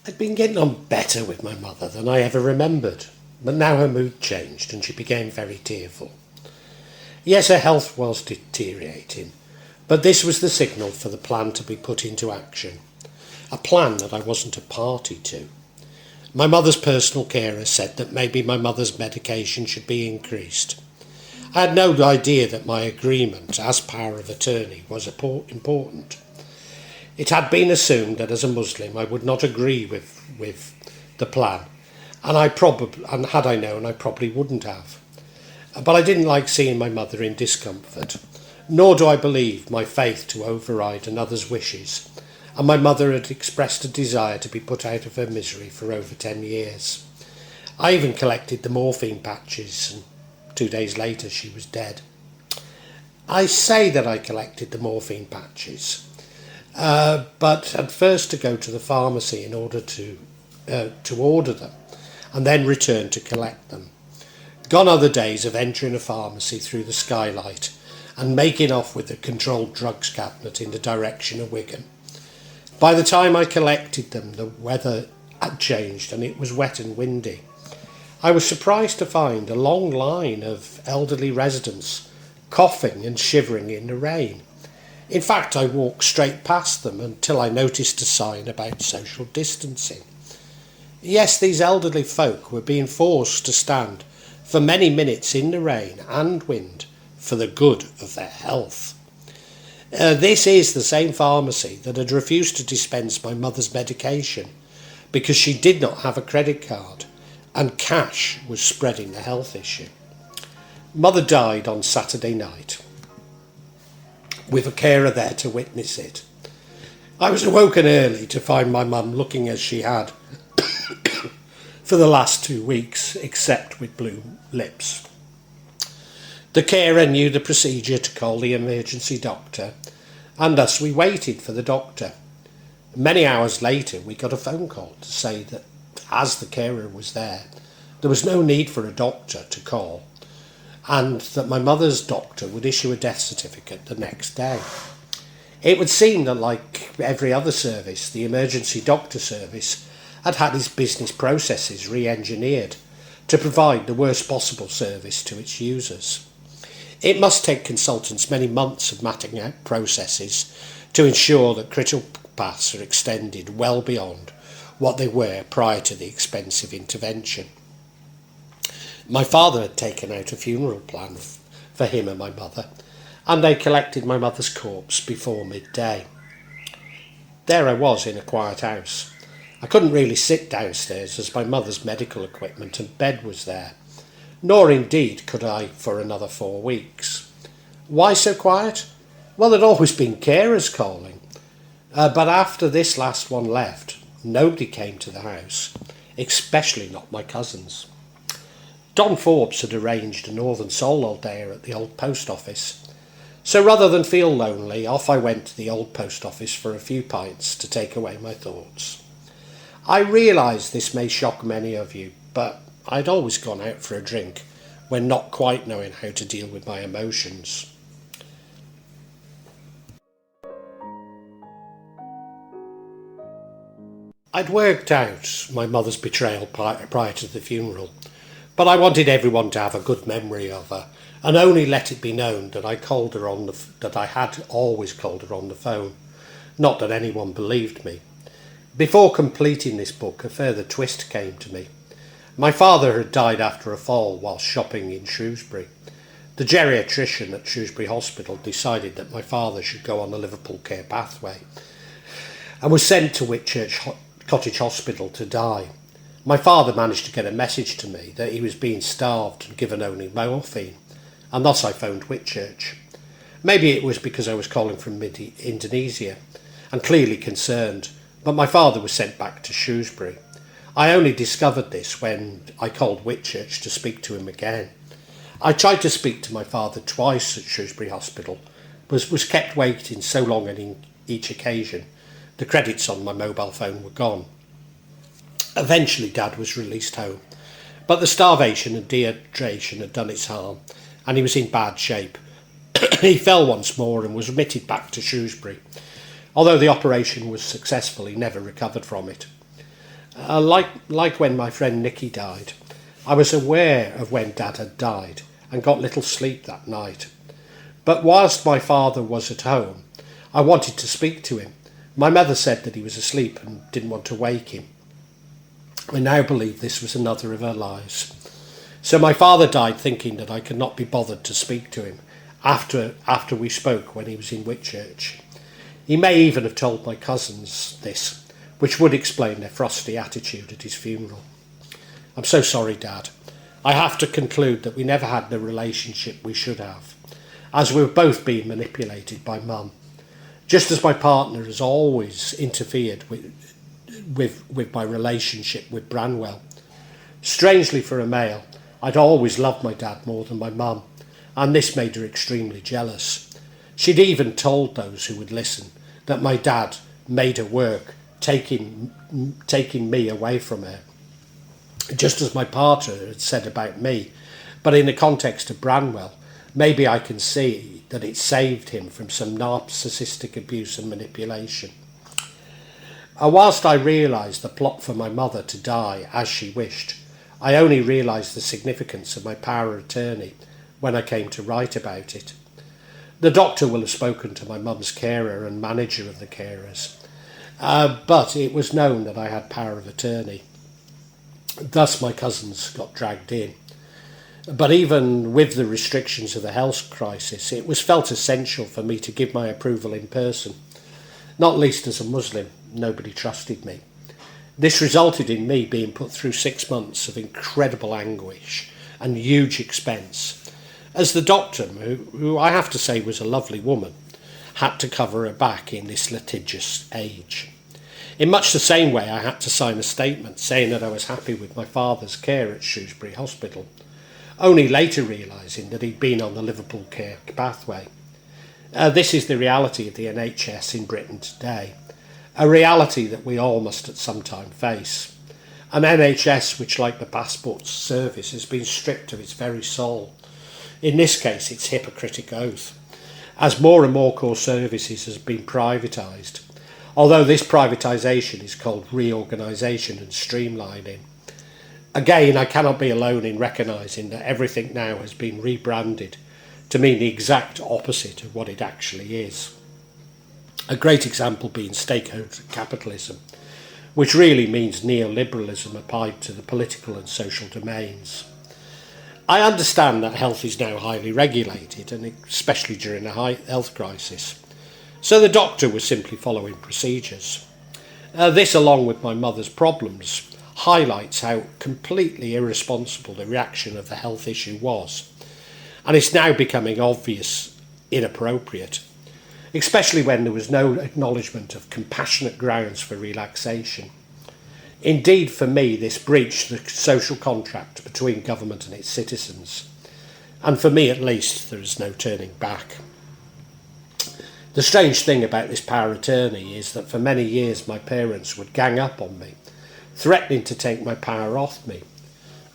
I'd been getting on better with my mother than I ever remembered, but now her mood changed and she became very tearful. Yes, her health was deteriorating, but this was the signal for the plan to be put into action, a plan that I wasn't a party to. My mother's personal carer said that maybe my mother's medication should be increased. I had no idea that my agreement as power of attorney was important. It had been assumed that as a Muslim I would not agree with the plan, and had I known I probably wouldn't have. But I didn't like seeing my mother in discomfort, nor do I believe my faith to override another's wishes, and my mother had expressed a desire to be put out of her misery for over 10 years. I even collected the morphine patches, and 2 days later she was dead. I say that I collected the morphine patches, but had first to go to the pharmacy in order to order them, and then return to collect them. Gone are the days of entering a pharmacy through the skylight and making off with the controlled drugs cabinet in the direction of Wigan. By the time I collected them, the weather had changed and it was wet and windy. I was surprised to find a long line of elderly residents coughing and shivering in the rain. In fact, I walked straight past them until I noticed a sign about social distancing. Yes, these elderly folk were being forced to stand for many minutes in the rain and wind for the good of their health. This is the same pharmacy that had refused to dispense my mother's medication because she did not have a credit card and cash was spreading the health issue. Mother died on Saturday night, with a carer there to witness it. I was awoken early to find my mum looking as she had for the last 2 weeks, except with blue lips. The carer knew the procedure to call the emergency doctor, and thus we waited for the doctor. Many hours later we got a phone call to say that as the carer was there was no need for a doctor to call, and that my mother's doctor would issue a death certificate the next day. It would seem that, like every other service, the emergency doctor service had had its business processes re-engineered to provide the worst possible service to its users. It must take consultants many months of mapping out processes to ensure that critical paths are extended well beyond what they were prior to the expensive intervention. My father had taken out a funeral plan for him and my mother, and they collected my mother's corpse before midday. There I was in a quiet house. I couldn't really sit downstairs as my mother's medical equipment and bed was there, nor indeed could I for another 4 weeks. Why so quiet? Well, there'd always been carers calling, but after this last one left, nobody came to the house, especially not my cousins. Don Forbes had arranged a Northern Solo Day at the old post office, so rather than feel lonely, off I went to the old post office for a few pints to take away my thoughts. I realise this may shock many of you, but I'd always gone out for a drink when not quite knowing how to deal with my emotions. I'd worked out my mother's betrayal prior to the funeral, but I wanted everyone to have a good memory of her, and only let it be known that I had always called her on the phone, not that anyone believed me. Before completing this book, a further twist came to me. My father had died after a fall while shopping in Shrewsbury. The geriatrician at Shrewsbury Hospital decided that my father should go on the Liverpool care pathway and was sent to Whitchurch Cottage Hospital to die. My father managed to get a message to me that he was being starved and given only morphine, and thus I phoned Whitchurch. Maybe it was because I was calling from Indonesia and clearly concerned, but my father was sent back to Shrewsbury. I only discovered this when I called Whitchurch to speak to him again. I tried to speak to my father twice at Shrewsbury Hospital, but was kept waiting so long on each occasion. The credits on my mobile phone were gone. Eventually Dad was released home, but the starvation and dehydration had done its harm, and he was in bad shape. He fell once more and was remitted back to Shrewsbury. Although the operation was successful, he never recovered from it. Like when my friend Nicky died, I was aware of when Dad had died and got little sleep that night. But whilst my father was at home, I wanted to speak to him. My mother said that he was asleep and didn't want to wake him. I now believe this was another of her lies. So my father died thinking that I could not be bothered to speak to him after we spoke when he was in Whitchurch. He may even have told my cousins this, which would explain their frosty attitude at his funeral. I'm so sorry, Dad. I have to conclude that we never had the relationship we should have, as we've both been manipulated by Mum, just as my partner has always interfered with my relationship with Branwell. Strangely for a male, I'd always loved my dad more than my mum, and this made her extremely jealous. She'd even told those who would listen that my dad made her work, taking me away from her, just as my partner had said about me. But in the context of Branwell, maybe I can see that it saved him from some narcissistic abuse and manipulation. Whilst I realised the plot for my mother to die as she wished, I only realised the significance of my power of attorney when I came to write about it. The doctor will have spoken to my mum's carer and manager of the carers, but it was known that I had power of attorney. Thus my cousins got dragged in. But even with the restrictions of the health crisis, it was felt essential for me to give my approval in person. Not least as a Muslim, nobody trusted me. This resulted in me being put through 6 months of incredible anguish and huge expense, as the doctor, who I have to say was a lovely woman, had to cover her back in this litigious age. In much the same way, I had to sign a statement saying that I was happy with my father's care at Shrewsbury Hospital, only later realising that he'd been on the Liverpool care pathway. This is the reality of the NHS in Britain today, a reality that we all must at some time face. An NHS which, like the passport service, has been stripped of its very soul, in this case its Hippocratic oath, as more and more core services has been privatised, although this privatisation is called reorganisation and streamlining. Again, I cannot be alone in recognising that everything now has been rebranded to mean the exact opposite of what it actually is. A great example being stakeholder capitalism, which really means neoliberalism applied to the political and social domains. I understand that health is now highly regulated, and especially during a health crisis. So the doctor was simply following procedures. This, along with my mother's problems, highlights how completely irresponsible the reaction of the health issue was, and it's now becoming obvious inappropriate, especially when there was no acknowledgement of compassionate grounds for relaxation. Indeed, for me, this breached the social contract between government and its citizens, and for me at least, there is no turning back. The strange thing about this power of attorney is that for many years my parents would gang up on me, threatening to take my power off me,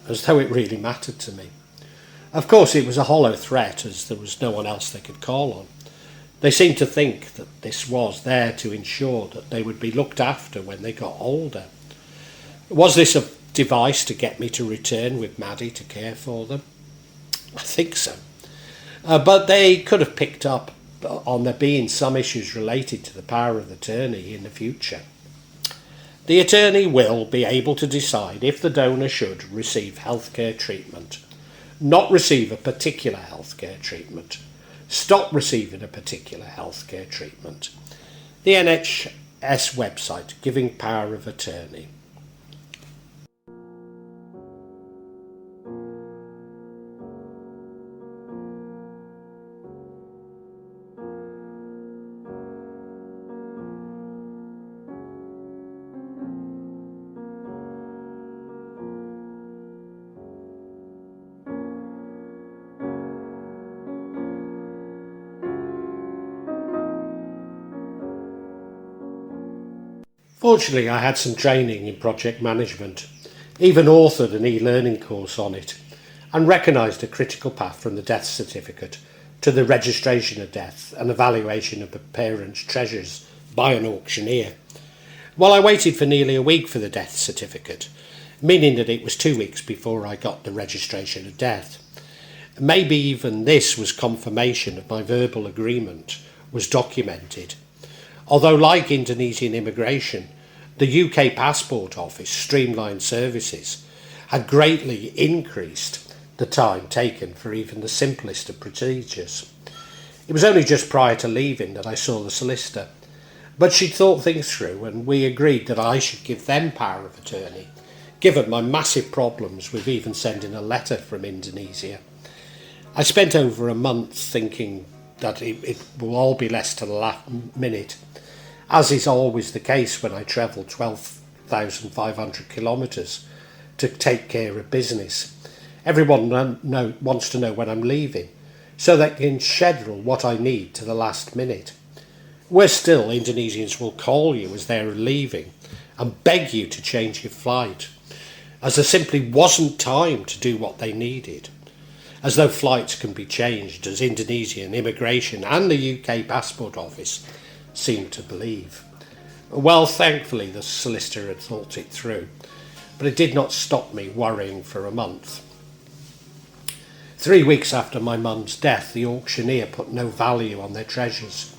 as though it really mattered to me. Of course, it was a hollow threat, as there was no one else they could call on. They seemed to think that this was there to ensure that they would be looked after when they got older. Was this a device to get me to return with Maddie to care for them? I think so. But they could have picked up on there being some issues related to the power of attorney in the future. The attorney will be able to decide if the donor should receive healthcare treatment, not receive a particular healthcare treatment, stop receiving a particular healthcare treatment. The NHS website giving power of attorney. Fortunately, I had some training in project management, even authored an e-learning course on it, and recognised a critical path from the death certificate to the registration of death and evaluation of the parents' treasures by an auctioneer. Well, I waited for nearly a week for the death certificate, meaning that it was 2 weeks before I got the registration of death. Maybe even this was confirmation of my verbal agreement was documented. Although, like Indonesian immigration, the UK Passport Office streamlined services had greatly increased the time taken for even the simplest of procedures. It was only just prior to leaving that I saw the solicitor, but she'd thought things through and we agreed that I should give them power of attorney, given my massive problems with even sending a letter from Indonesia. I spent over a month thinking that it will all be less to the last minute, as is always the case when I travel 12,500 kilometres to take care of business. Everyone wants to know when I'm leaving, so they can schedule what I need to the last minute. Worse still, Indonesians will call you as they're leaving and beg you to change your flight, as there simply wasn't time to do what they needed. As though flights can be changed, as Indonesian immigration and the UK Passport Office seem to believe. Well, thankfully the solicitor had thought it through, but it did not stop me worrying for a month. 3 weeks after my mum's death, the auctioneer put no value on their treasures,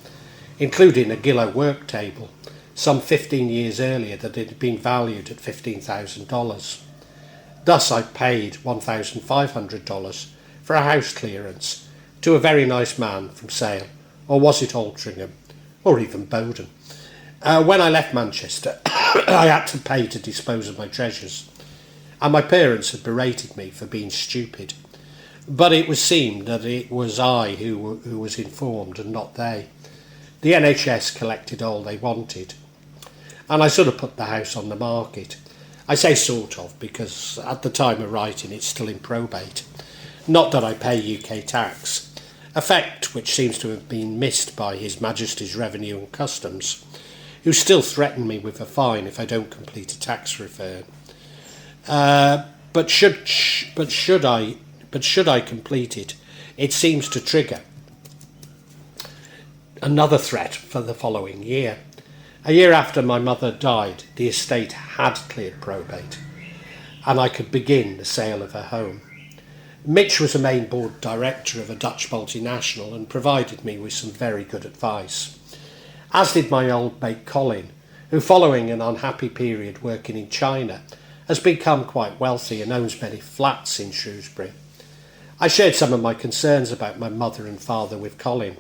including a Gillo work table, some 15 years earlier that had been valued at $15,000. Thus I paid $1,500 for a house clearance to a very nice man from Sale, or was it Altrincham, or even Bowden. When I left Manchester, I had to pay to dispose of my treasures, and my parents had berated me for being stupid. But it was seemed that it was I who was informed and not they. The NHS collected all they wanted, and I sort of put the house on the market. I say sort of because at the time of writing it's still in probate. Not that I pay UK tax, a fact which seems to have been missed by His Majesty's Revenue and Customs, who still threaten me with a fine if I don't complete a tax return. But should I complete it, it seems to trigger another threat for the following year. A year after my mother died, the estate had cleared probate, and I could begin the sale of her home. Mitch was a main board director of a Dutch multinational and provided me with some very good advice, as did my old mate Colin, who, following an unhappy period working in China, has become quite wealthy and owns many flats in Shrewsbury. I shared some of my concerns about my mother and father with Colin,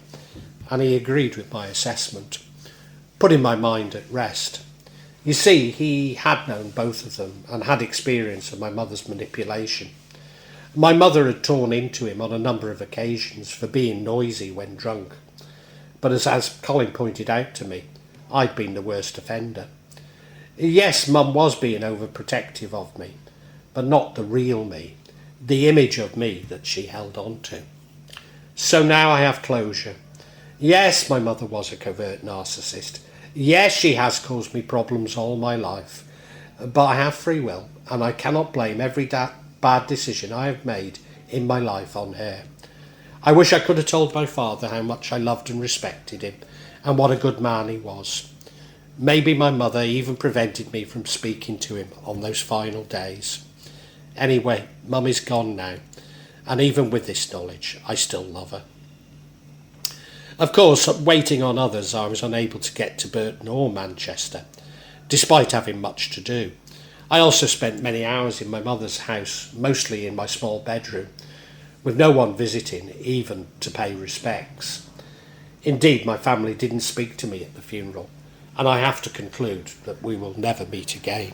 and he agreed with my assessment, putting my mind at rest. You see, he had known both of them and had experience of my mother's manipulation. My mother had torn into him on a number of occasions for being noisy when drunk, but as Colin pointed out to me, I'd been the worst offender. Yes, Mum was being overprotective of me, but not the real me, the image of me that she held on to. So now I have closure. Yes, my mother was a covert narcissist. Yes, she has caused me problems all my life, but I have free will, and I cannot blame every bad decision I have made in my life on her. I wish I could have told my father how much I loved and respected him, and what a good man he was. Maybe my mother even prevented me from speaking to him on those final days. Anyway, Mum is gone now, and even with this knowledge, I still love her. Of course, waiting on others, I was unable to get to Burton or Manchester, despite having much to do. I also spent many hours in my mother's house, mostly in my small bedroom, with no one visiting, even to pay respects. Indeed, my family didn't speak to me at the funeral, and I have to conclude that we will never meet again.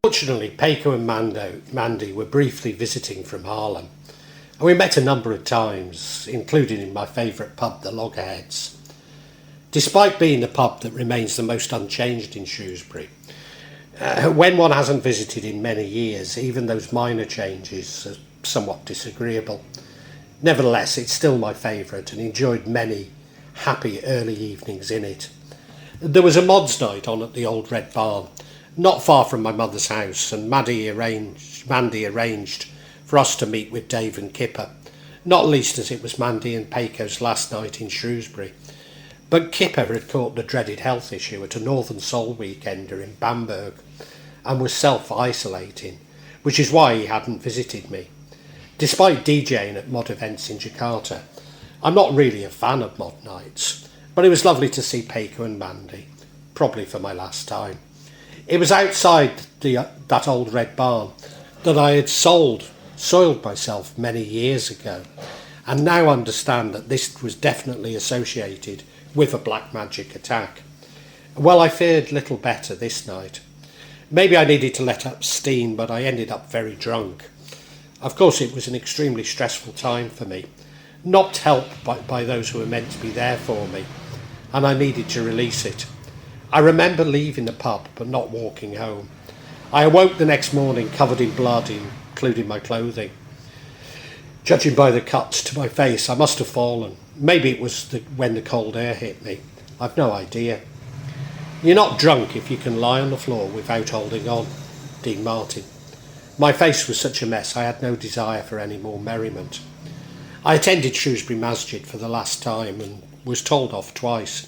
Fortunately, Paco and Mandy were briefly visiting from Harlem, and we met a number of times, including in my favourite pub, the Loggerheads. Despite being the pub that remains the most unchanged in Shrewsbury, when one hasn't visited in many years, even those minor changes are somewhat disagreeable. Nevertheless, it's still my favourite and enjoyed many happy early evenings in it. There was a mods night on at the Old Red Barn, not far from my mother's house, and Mandy arranged for us to meet with Dave and Kipper, not least as it was Mandy and Pecos' last night in Shrewsbury. But Kipper had caught the dreaded health issue at a Northern Soul weekender in Bamberg and was self-isolating, which is why he hadn't visited me. Despite DJing at mod events in Jakarta, I'm not really a fan of mod nights, but it was lovely to see Peiko and Mandy, probably for my last time. It was outside that old red barn that I had soiled myself many years ago, and now understand that this was definitely associated with a black magic attack. Well, I fared little better this night. Maybe I needed to let up steam, but I ended up very drunk. Of course, it was an extremely stressful time for me, not helped by those who were meant to be there for me, and I needed to release it. I remember leaving the pub but not walking home. I awoke the next morning covered in blood, including my clothing. Judging by the cuts to my face, I must have fallen. Maybe it was when the cold air hit me. I've no idea. You're not drunk if you can lie on the floor without holding on. Dean Martin. My face was such a mess I had no desire for any more merriment. I attended Shrewsbury Masjid for the last time and was told off twice.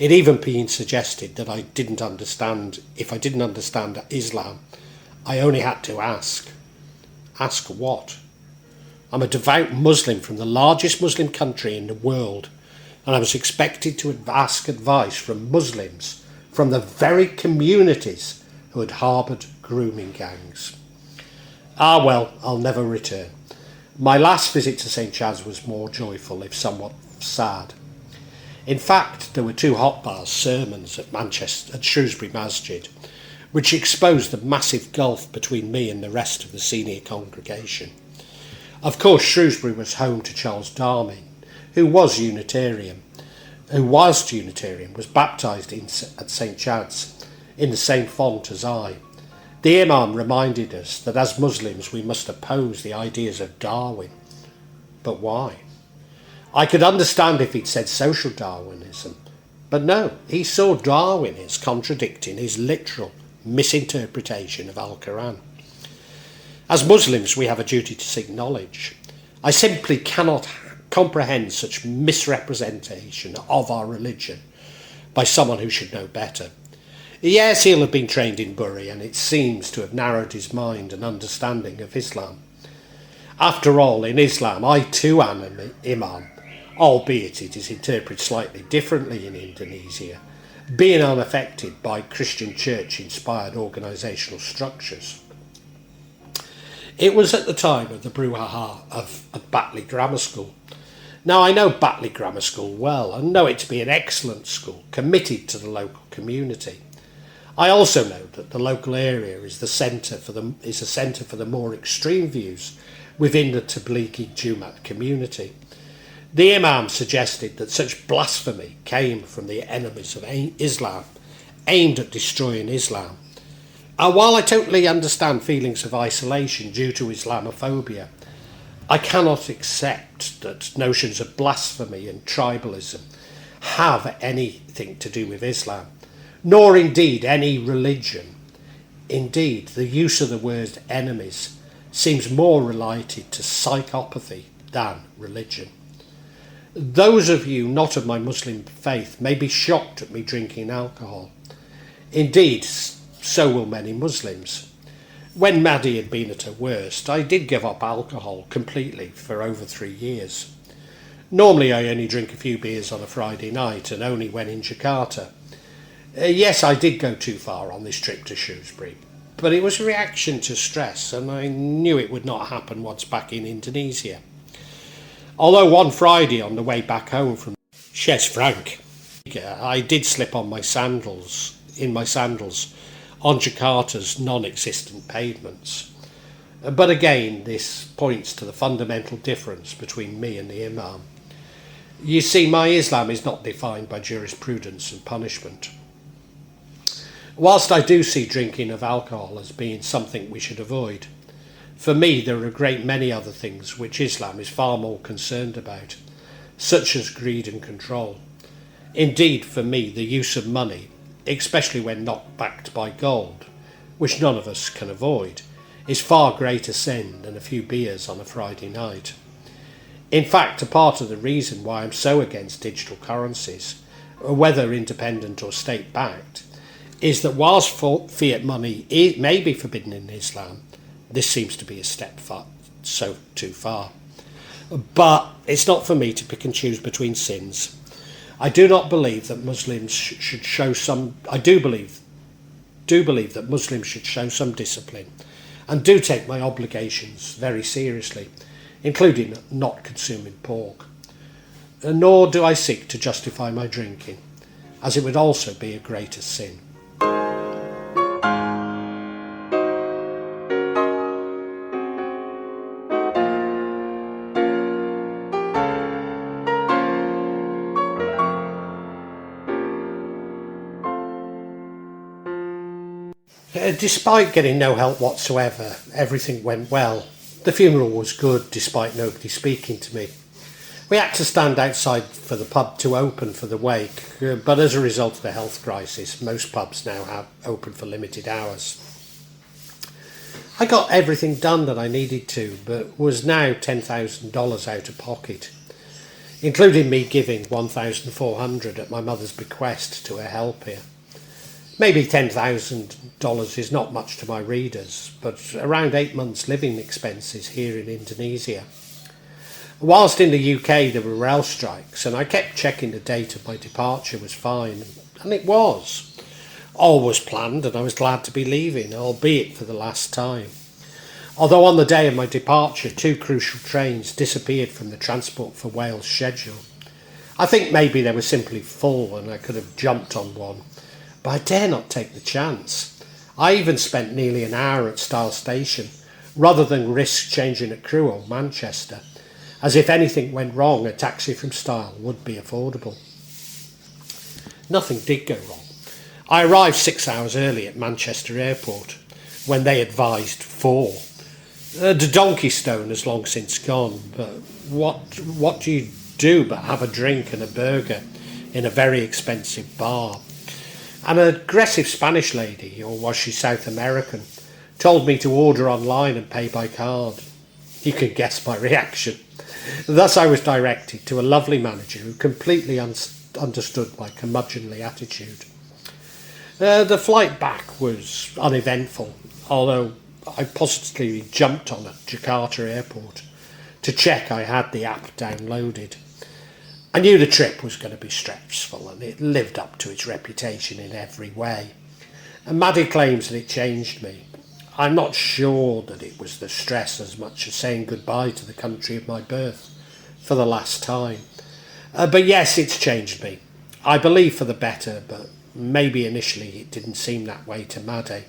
It even been suggested that if I didn't understand Islam, I only had to ask. Ask what? I'm a devout Muslim from the largest Muslim country in the world, and I was expected to ask advice from Muslims from the very communities who had harboured grooming gangs. Ah well, I'll never return. My last visit to St. Chad's was more joyful, if somewhat sad. In fact, there were 2 hot bars sermons at Shrewsbury Masjid, which exposed the massive gulf between me and the rest of the senior congregation. Of course, Shrewsbury was home to Charles Darwin, who was Unitarian, was baptised at St. Chad's in the same font as I. The Imam reminded us that as Muslims we must oppose the ideas of Darwin. But why? I could understand if he'd said social Darwinism, but no, he saw Darwin as contradicting his literal misinterpretation of Al-Quran. As Muslims we have a duty to seek knowledge. I simply cannot comprehend such misrepresentation of our religion by someone who should know better. Yes, he'll have been trained in Bury, and it seems to have narrowed his mind and understanding of Islam. After all, in Islam, I too am an imam, albeit it is interpreted slightly differently in Indonesia, being unaffected by Christian church-inspired organisational structures. It was at the time of the brouhaha of Batley Grammar School. Now, I know Batley Grammar School well and know it to be an excellent school, committed to the local community. I also know that the local area is a centre for the more extreme views within the Tablighi Jumat community. The Imam suggested that such blasphemy came from the enemies of Islam, aimed at destroying Islam. While I totally understand feelings of isolation due to Islamophobia, I cannot accept that notions of blasphemy and tribalism have anything to do with Islam, nor indeed any religion. Indeed, the use of the word enemies seems more related to psychopathy than religion. Those of you not of my Muslim faith may be shocked at me drinking alcohol. Indeed, so will many Muslims. When Maddie had been at her worst, I did give up alcohol completely for over 3 years. Normally I only drink a few beers on a Friday night, and only when in Jakarta. Yes, I did go too far on this trip to Shrewsbury, but it was a reaction to stress, and I knew it would not happen once back in Indonesia. Although one Friday on the way back home from Chez Frank, I did slip on my sandals on Jakarta's non-existent pavements. But again, this points to the fundamental difference between me and the Imam. You see, my Islam is not defined by jurisprudence and punishment. Whilst I do see drinking of alcohol as being something we should avoid, for me there are a great many other things which Islam is far more concerned about, such as greed and control. Indeed, for me, the use of money, especially when not backed by gold, which none of us can avoid, is far greater sin than a few beers on a Friday night. In fact, a part of the reason why I'm so against digital currencies, whether independent or state-backed, is that whilst fiat money may be forbidden in Islam, this seems to be a step too far. But it's not for me to pick and choose between sins. I do not believe that Muslims should show some. I do believe that Muslims should show some discipline, and do take my obligations very seriously, including not consuming pork. Nor do I seek to justify my drinking, as it would also be a greater sin. Despite getting no help whatsoever, everything went well. The funeral was good despite nobody speaking to me. We had to stand outside for the pub to open for the wake, but as a result of the health crisis, most pubs now have open for limited hours. I got everything done that I needed to, but was now $10,000 out of pocket, including me giving $1,400 at my mother's bequest to her helper. Maybe $10,000 is not much to my readers, but around 8 months' living expenses here in Indonesia. Whilst in the UK there were rail strikes, and I kept checking the date of my departure was fine, and it was. All was planned, and I was glad to be leaving, albeit for the last time. Although on the day of my departure, 2 crucial trains disappeared from the Transport for Wales schedule. I think maybe they were simply full and I could have jumped on one, but I dare not take the chance. I even spent nearly an hour at Style Station, rather than risk changing at Crewe or Manchester, as if anything went wrong, a taxi from Style would be affordable. Nothing did go wrong. I arrived 6 hours early at Manchester Airport, when they advised 4. The Donkey Stone has long since gone, but what do you do but have a drink and a burger in a very expensive bar? An aggressive Spanish lady, or was she South American, told me to order online and pay by card. You can guess my reaction. Thus I was directed to a lovely manager who completely understood my curmudgeonly attitude. The flight back was uneventful, although I positively jumped on at Jakarta Airport to check I had the app downloaded. I knew the trip was going to be stressful, and it lived up to its reputation in every way. And Maddie claims that it changed me. I'm not sure that it was the stress as much as saying goodbye to the country of my birth for the last time. But yes, it's changed me. I believe for the better, but maybe initially it didn't seem that way to Maddie.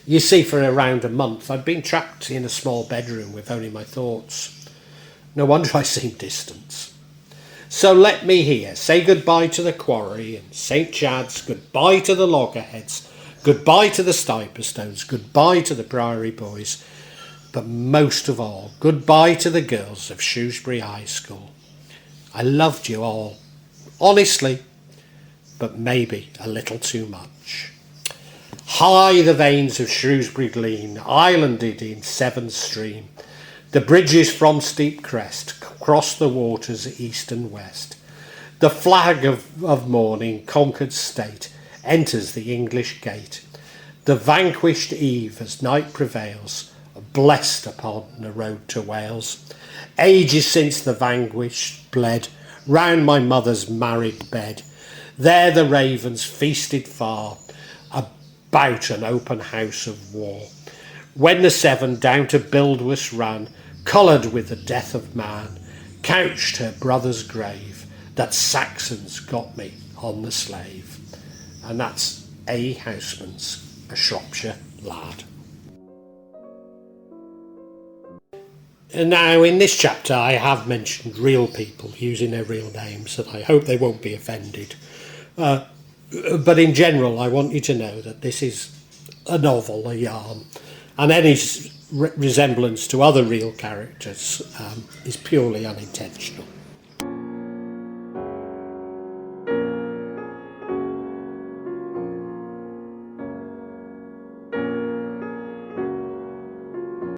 You see, for around a month I'd been trapped in a small bedroom with only my thoughts. No wonder I seemed distant. So let me here say goodbye to the Quarry and St Chad's, goodbye to the Loggerheads, goodbye to the Stiperstones, goodbye to the Priory Boys, but most of all, goodbye to the girls of Shrewsbury High School. I loved you all, honestly, but maybe a little too much. High the veins of Shrewsbury Glen, islanded in Severn Stream, the bridges from steep crest cross the waters east and west. The flag of morning, conquered state, enters the English gate. The vanquished eve, as night prevails, blessed upon the road to Wales. Ages since the vanquished bled round my mother's married bed. There the ravens feasted far about an open house of war. When the Severn down to Buildwas ran, coloured with the death of man, couched her brother's grave, that Saxons got me on the slave. And that's A. Houseman's A Shropshire Lad. And now in this chapter I have mentioned real people using their real names, and I hope they won't be offended. But in general I want you to know that this is a novel, a yarn, and any resemblance to other real characters is purely unintentional.